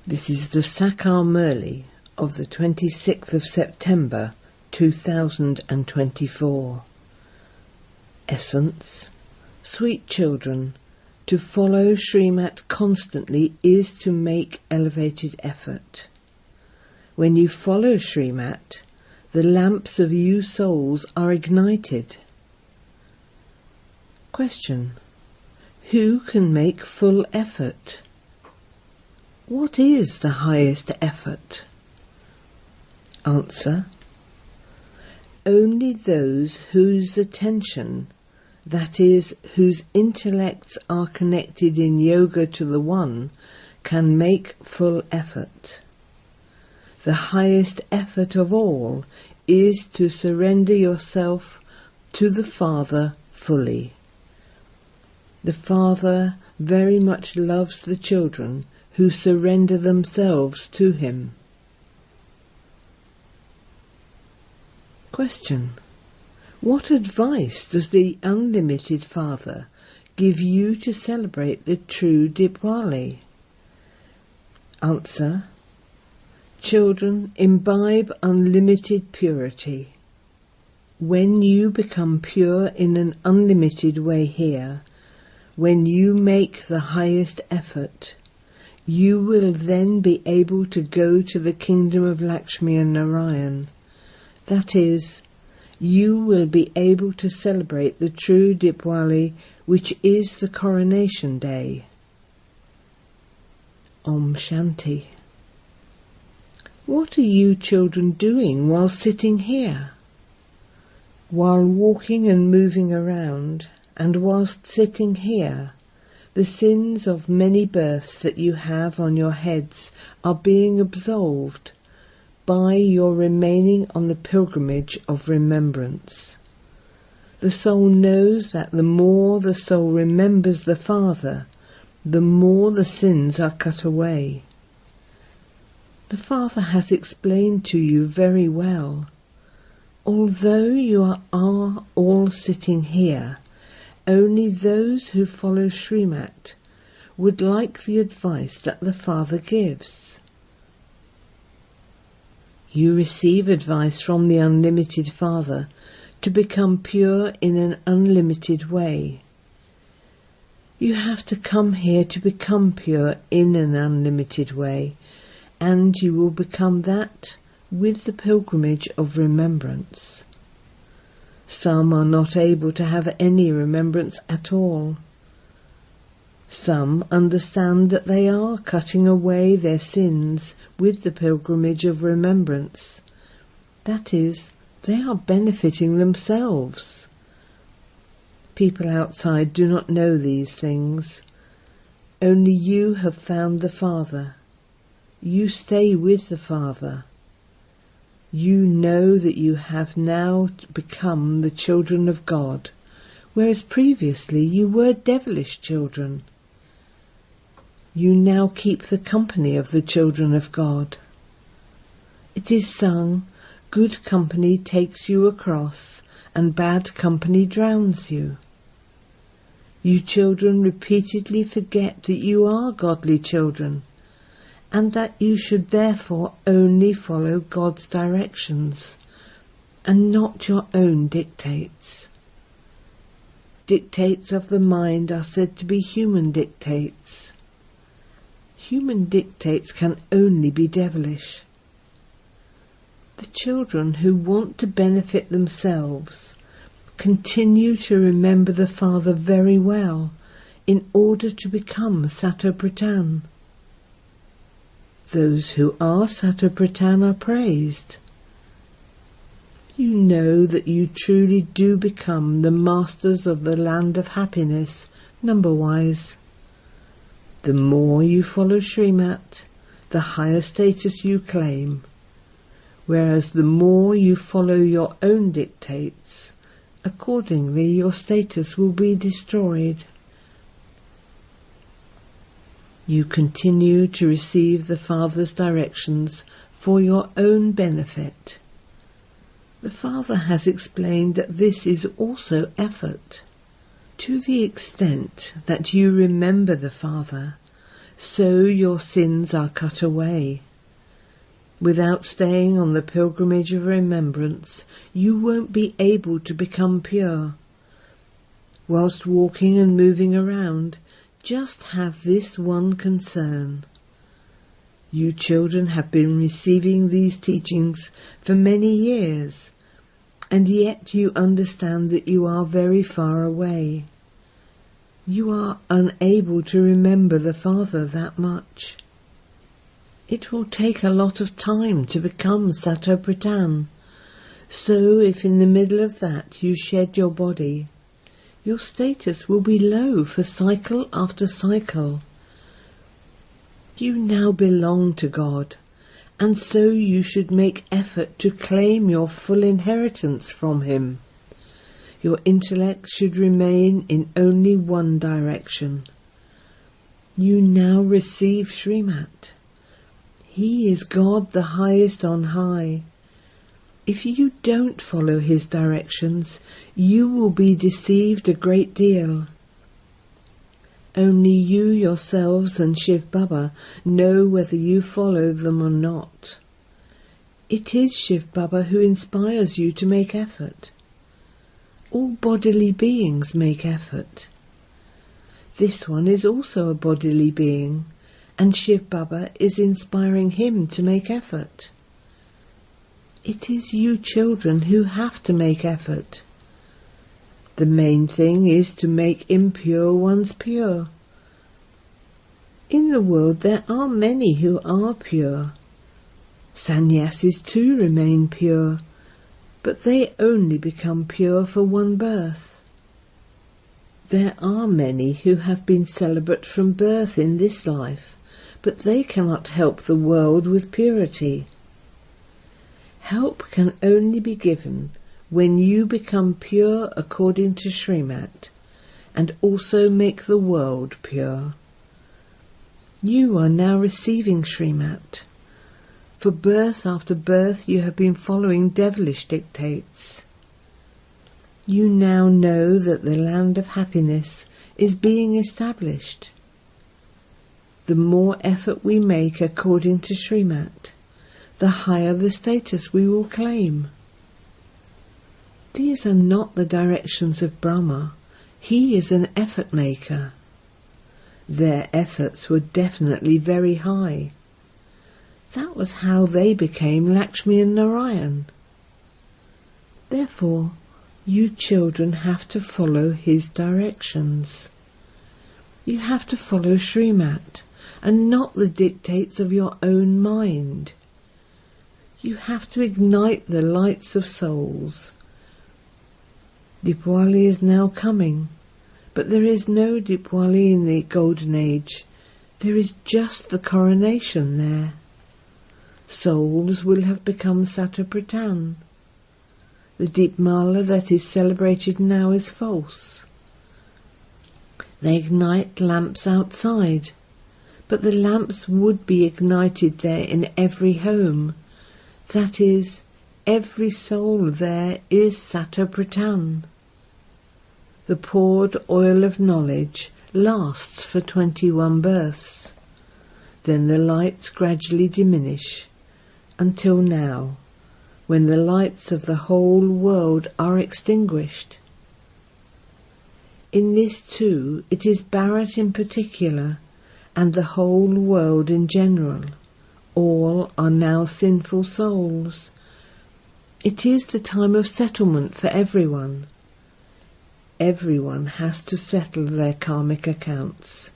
This is the Sakar Murli of the 26th of September 2024. Essence: sweet children, to follow Srimat constantly is to make elevated effort. When you follow Srimat, the lamps of you souls are ignited. Question: who can make full effort? What is the highest effort? Answer: only those whose attention, that is, whose intellects are connected in yoga to the One, can make full effort. The highest effort of all is to surrender yourself to the Father fully. The Father very much loves the children who surrender themselves to him. Question: what advice does the unlimited Father give you to celebrate the true Diwali? Answer: children, imbibe unlimited purity. When you become pure in an unlimited way here, when you make the highest effort, you will then be able to go to the kingdom of Lakshmi and Narayan. That is, you will be able to celebrate the true Diwali, which is the coronation day. Om Shanti. What are you children doing while sitting here? While walking and moving around, and whilst sitting here, the sins of many births that you have on your heads are being absolved by your remaining on the pilgrimage of remembrance. The soul knows that the more the soul remembers the Father, the more the sins are cut away. The Father has explained to you very well. Although you are all sitting here, only those who follow Srimat would like the advice that the Father gives. You receive advice from the unlimited Father to become pure in an unlimited way. You have to come here to become pure in an unlimited way, and you will become that with the pilgrimage of remembrance. Some are not able to have any remembrance at all. Some understand that they are cutting away their sins with the pilgrimage of remembrance. That is, they are benefiting themselves. People outside do not know these things. Only you have found the Father. You stay with the Father. You know that you have now become the children of God, whereas previously you were devilish children. You now keep the company of the children of God. It is sung, good company takes you across, and bad company drowns you. You children repeatedly forget that you are godly children, and that you should therefore only follow God's directions, and not your own dictates. Dictates of the mind are said to be human dictates. Human dictates can only be devilish. The children who want to benefit themselves continue to remember the Father very well in order to become Satopratan. Those who are Satopratan are praised. You know that you truly do become the masters of the land of happiness, number-wise. The more you follow Srimat, the higher status you claim, whereas the more you follow your own dictates, accordingly your status will be destroyed. You continue to receive the Father's directions for your own benefit. The Father has explained that this is also effort. To the extent that you remember the Father, so your sins are cut away. Without staying on the pilgrimage of remembrance, you won't be able to become pure. Whilst walking and moving around, just have this one concern. You children have been receiving these teachings for many years, and yet you understand that you are very far away. You are unable to remember the Father that much. It will take a lot of time to become Satopratan, so if in the middle of that you shed your body, your status will be low for cycle after cycle. You now belong to God, and so you should make effort to claim your full inheritance from Him. Your intellect should remain in only one direction. You now receive Srimat. He is God the highest on high. If you don't follow His directions, you will be deceived a great deal. Only you yourselves and Shivbaba know whether you follow them or not. It is Shivbaba who inspires you to make effort. All bodily beings make effort. This one is also a bodily being, and Shivbaba is inspiring him to make effort. It is you children who have to make effort. The main thing is to make impure ones pure. In the world there are many who are pure. Sannyasis too remain pure, but they only become pure for one birth. There are many who have been celibate from birth in this life, but they cannot help the world with purity. Help can only be given when you become pure according to Srimat, and also make the world pure. You are now receiving Srimat. For birth after birth you have been following devilish dictates. You now know that the land of happiness is being established. The more effort we make according to Srimat, the higher the status we will claim. These are not the directions of Brahma. He is an effort maker. Their efforts were definitely very high. That was how they became Lakshmi and Narayan. Therefore, you children have to follow his directions. You have to follow Srimat, and not the dictates of your own mind. You have to ignite the lights of souls. Diwali is now coming, but there is no Diwali in the Golden Age. There is just the coronation there. Souls will have become Satopratan. The Deepmala that is celebrated now is false. They ignite lamps outside, but the lamps would be ignited there in every home. That is, every soul there is Satopratan. The poured oil of knowledge lasts for 21 births. Then the lights gradually diminish, until now, when the lights of the whole world are extinguished. In this too, it is Bharat in particular, and the whole world in general. All are now sinful souls. It is the time of settlement for everyone. Everyone has to settle their karmic accounts.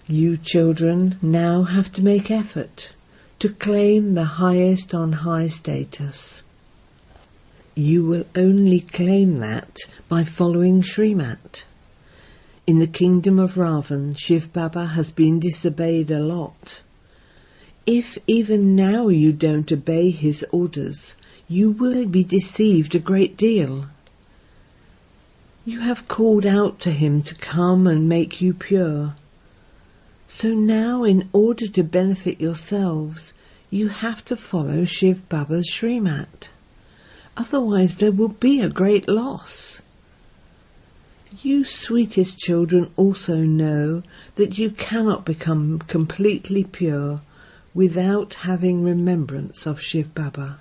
You children now have to make effort to claim the highest on high status. You will only claim that by following Srimat. In the kingdom of Ravan, Shivbaba has been disobeyed a lot. If even now you don't obey his orders, you will be deceived a great deal. You have called out to him to come and make you pure. So now, in order to benefit yourselves, you have to follow Shiv Baba's Srimat. Otherwise there will be a great loss. You sweetest children also know that you cannot become completely pure without having remembrance of Shivbaba.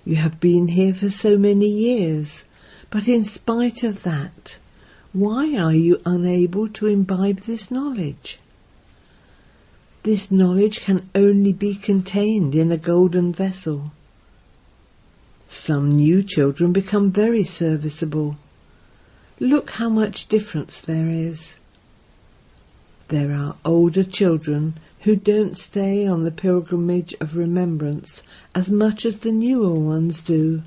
You have been here for so many years, but in spite of that, why are you unable to imbibe this knowledge? This knowledge can only be contained in a golden vessel. Some new children become very serviceable. Look how much difference there is. There are older children who don't stay on the pilgrimage of remembrance as much as the newer ones do.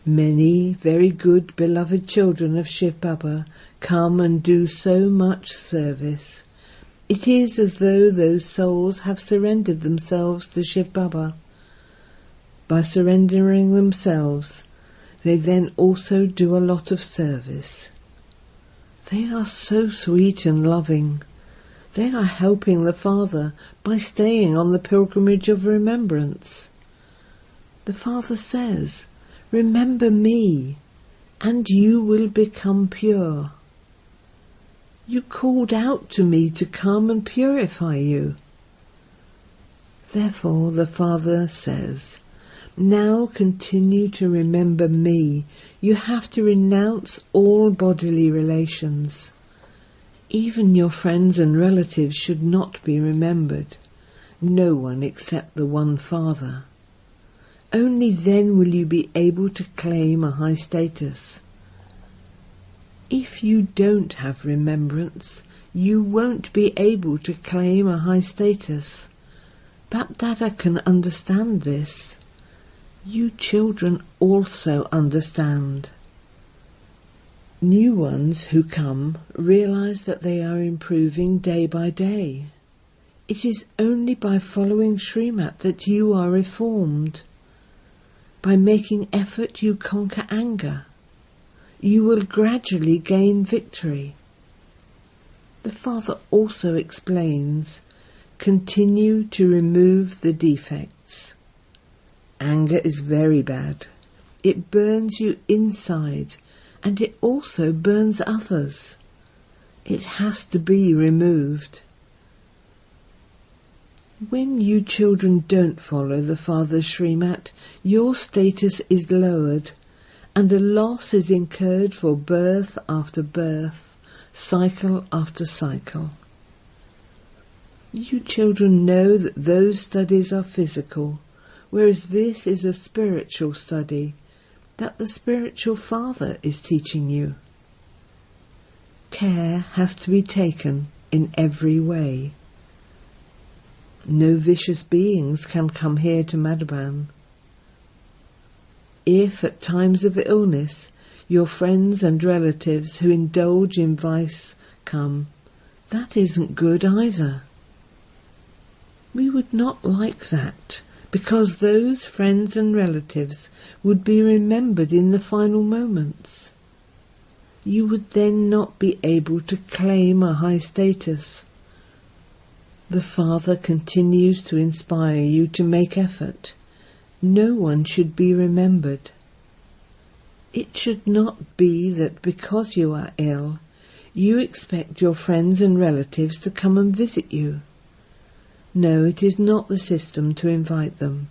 Many very good beloved children of Shivbaba come and do so much service. It is as though those souls have surrendered themselves to Shivbaba. By surrendering themselves, they then also do a lot of service. They are so sweet and loving. They are helping the Father by staying on the pilgrimage of remembrance. The Father says, "Remember me, and you will become pure." You called out to me to come and purify you. Therefore the Father says, now continue to remember me. You have to renounce all bodily relations. Even your friends and relatives should not be remembered. No one except the one Father. Only then will you be able to claim a high status. If you don't have remembrance, you won't be able to claim a high status. BapDada can understand this. You children also understand. New ones who come realize that they are improving day by day. It is only by following Srimat that you are reformed. By making effort you conquer anger. You will gradually gain victory. The Father also explains, continue to remove the defects. Anger is very bad. It burns you inside, and it also burns others. It has to be removed. When you children don't follow the Father's Srimat, your status is lowered, and a loss is incurred for birth after birth, cycle after cycle. You children know that those studies are physical, whereas this is a spiritual study that the spiritual Father is teaching you. Care has to be taken in every way. No vicious beings can come here to Madhaban. If at times of illness your friends and relatives who indulge in vice come, that isn't good either. We would not like that, because those friends and relatives would be remembered in the final moments. You would then not be able to claim a high status. The Father continues to inspire you to make effort. No one should be remembered. It should not be that because you are ill, you expect your friends and relatives to come and visit you. No, it is not the system to invite them.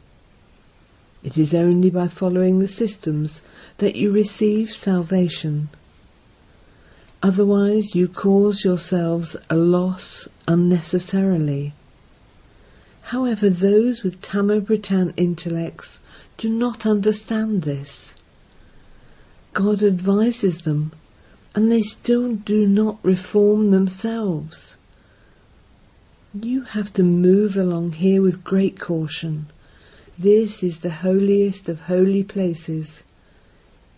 It is only by following the systems that you receive salvation. Otherwise you cause yourselves a loss unnecessarily. However, those with Tamo-Britan intellects do not understand this. God advises them, and they still do not reform themselves. You have to move along here with great caution. This is the holiest of holy places.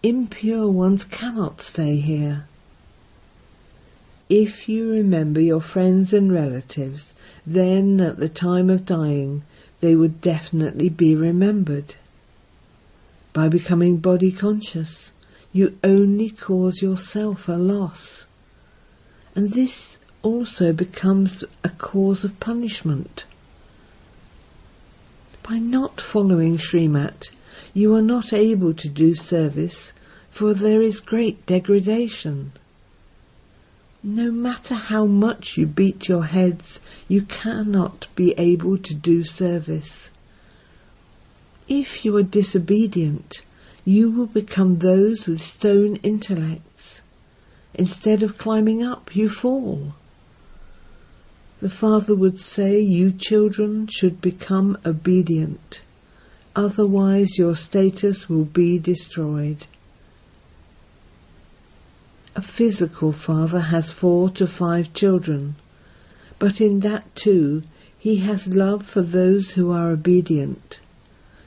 Impure ones cannot stay here. If you remember your friends and relatives, then at the time of dying they would definitely be remembered. By becoming body conscious, you only cause yourself a loss. And this also becomes a cause of punishment. By not following Srimat, you are not able to do service for there is great degradation. No matter how much you beat your heads, you cannot be able to do service. If you are disobedient, you will become those with stone intellects. Instead of climbing up, you fall. The Father would say you children should become obedient, otherwise your status will be destroyed. A physical father has 4 to 5 children, but in that too he has love for those who are obedient.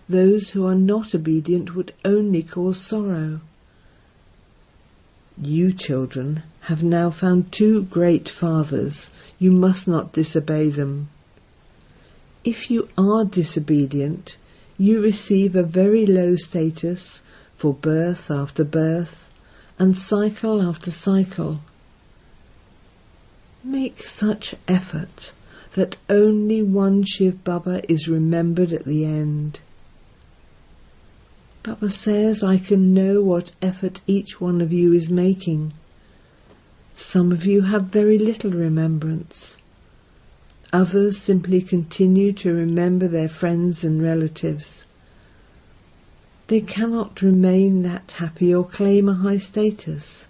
Those who are not obedient would only cause sorrow. You children have now found 2 great fathers. You must not disobey them. If you are disobedient, you receive a very low status for birth after birth and cycle after cycle. Make such effort that only one shivbaba is remembered at the end. Baba says, I can know what effort each one of you is making. Some of you have very little remembrance. Others simply continue to remember their friends and relatives. They cannot remain that happy or claim a high status.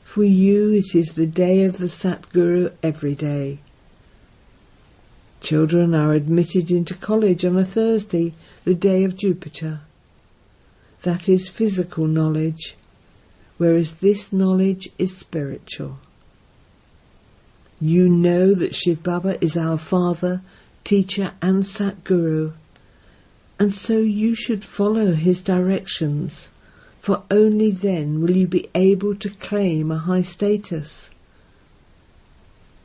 For you it is the day of the Satguru every day. Children are admitted into college on a Thursday, the day of Jupiter. That is physical knowledge, whereas this knowledge is spiritual. You know that Shivbaba is our father, teacher and Satguru, and so you should follow his directions, for only then will you be able to claim a high status.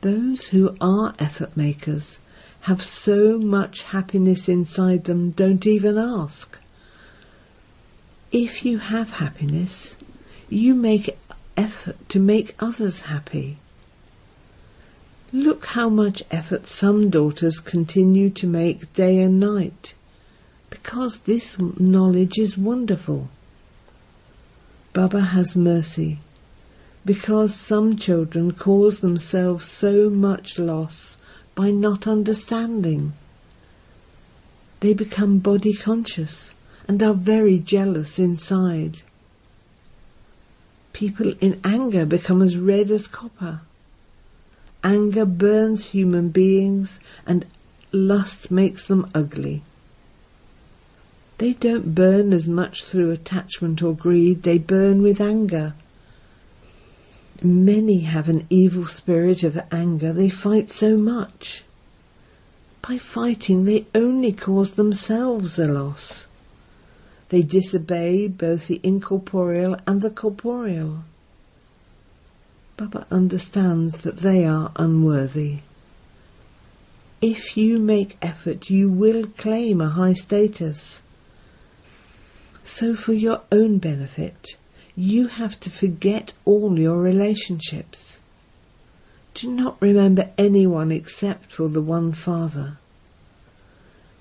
Those who are effort makers have so much happiness inside them, don't even ask. If you have happiness, you make effort to make others happy. Look how much effort some daughters continue to make day and night, because this knowledge is wonderful. Baba has mercy, because some children cause themselves so much loss by not understanding. They become body conscious and are very jealous inside. People in anger become as red as copper. Anger burns human beings and lust makes them ugly. They don't burn as much through attachment or greed, they burn with anger. Many have an evil spirit of anger, they fight so much. By fighting they only cause themselves a loss. They disobey both the incorporeal and the corporeal. Baba understands that they are unworthy. If you make effort, you will claim a high status. So for your own benefit, you have to forget all your relationships. Do not remember anyone except for the one Father.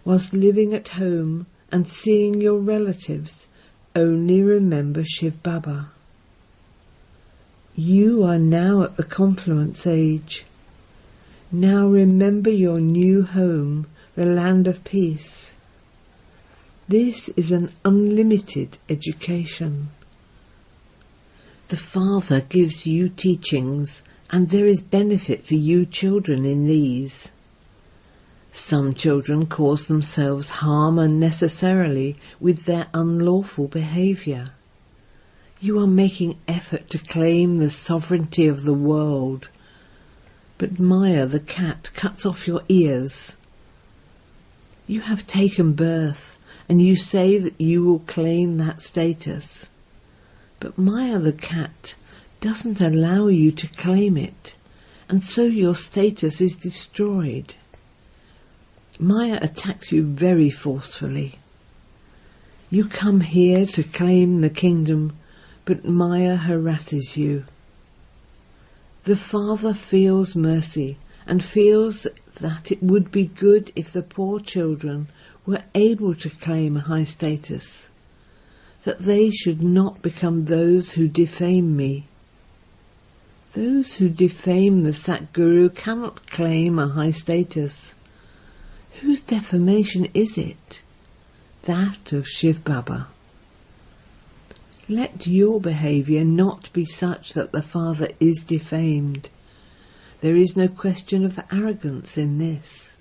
Whilst living at home and seeing your relatives, only remember Shivbaba. You are now at the confluence age. Now remember your new home, the land of peace. This is an unlimited education. The Father gives you teachings, and there is benefit for you children in these. Some children cause themselves harm unnecessarily with their unlawful behaviour. You are making effort to claim the sovereignty of the world, but Maya the cat cuts off your ears. You have taken birth, and you say that you will claim that status. But Maya the cat doesn't allow you to claim it, and so your status is destroyed. Maya attacks you very forcefully. You come here to claim the kingdom, but Maya harasses you. The Father feels mercy and feels that it would be good if the poor children were able to claim a high status. that they should not become those who defame me. Those who defame the Satguru cannot claim a high status. Whose defamation is it? That of Shivbaba. Let your behaviour not be such that the Father is defamed. There is no question of arrogance in this.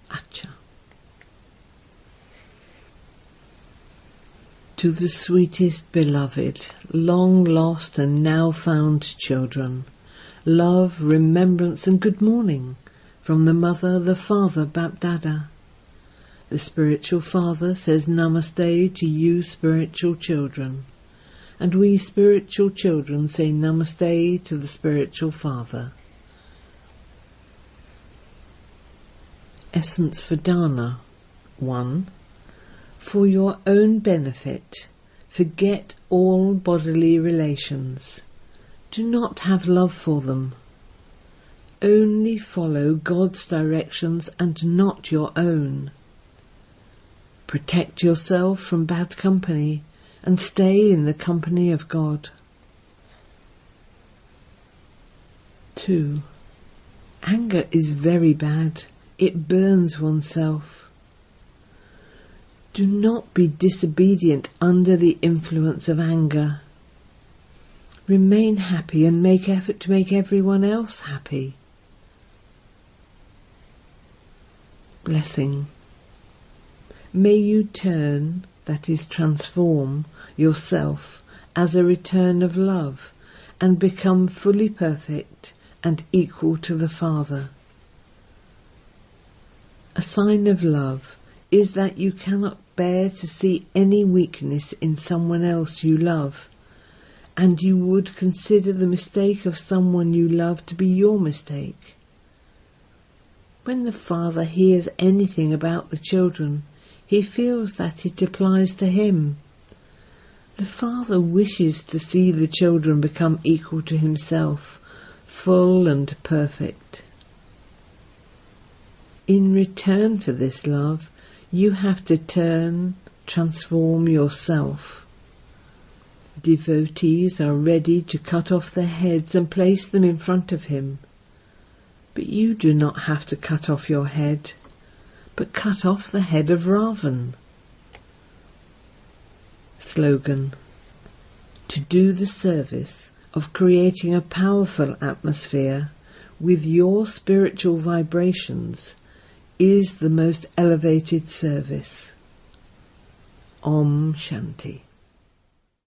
Acha. To the sweetest beloved, long lost and now found children, love, remembrance and good morning from the Mother, the Father, BapDada. The spiritual Father says Namaste to you spiritual children, and we spiritual children say Namaste to the spiritual Father. Essence for Dana. 1. For your own benefit, forget all bodily relations. Do not have love for them. Only follow God's directions and not your own. Protect yourself from bad company and stay in the company of God. 2. Anger is very bad. It burns oneself. Do not be disobedient under the influence of anger. Remain happy and make effort to make everyone else happy. Blessing. May you turn, that is transform, yourself as a return of love and become fully perfect and equal to the Father. A sign of love is that you cannot bear to see any weakness in someone else you love, and you would consider the mistake of someone you love to be your mistake. When the Father hears anything about the children, he feels that it applies to him. The Father wishes to see the children become equal to himself, full and perfect. In return for this love, you have to transform yourself. Devotees are ready to cut off their heads and place them in front of him. But you do not have to cut off your head, but cut off the head of Ravan. Slogan. To do the service of creating a powerful atmosphere with your spiritual vibrations is the most elevated service. Om Shanti.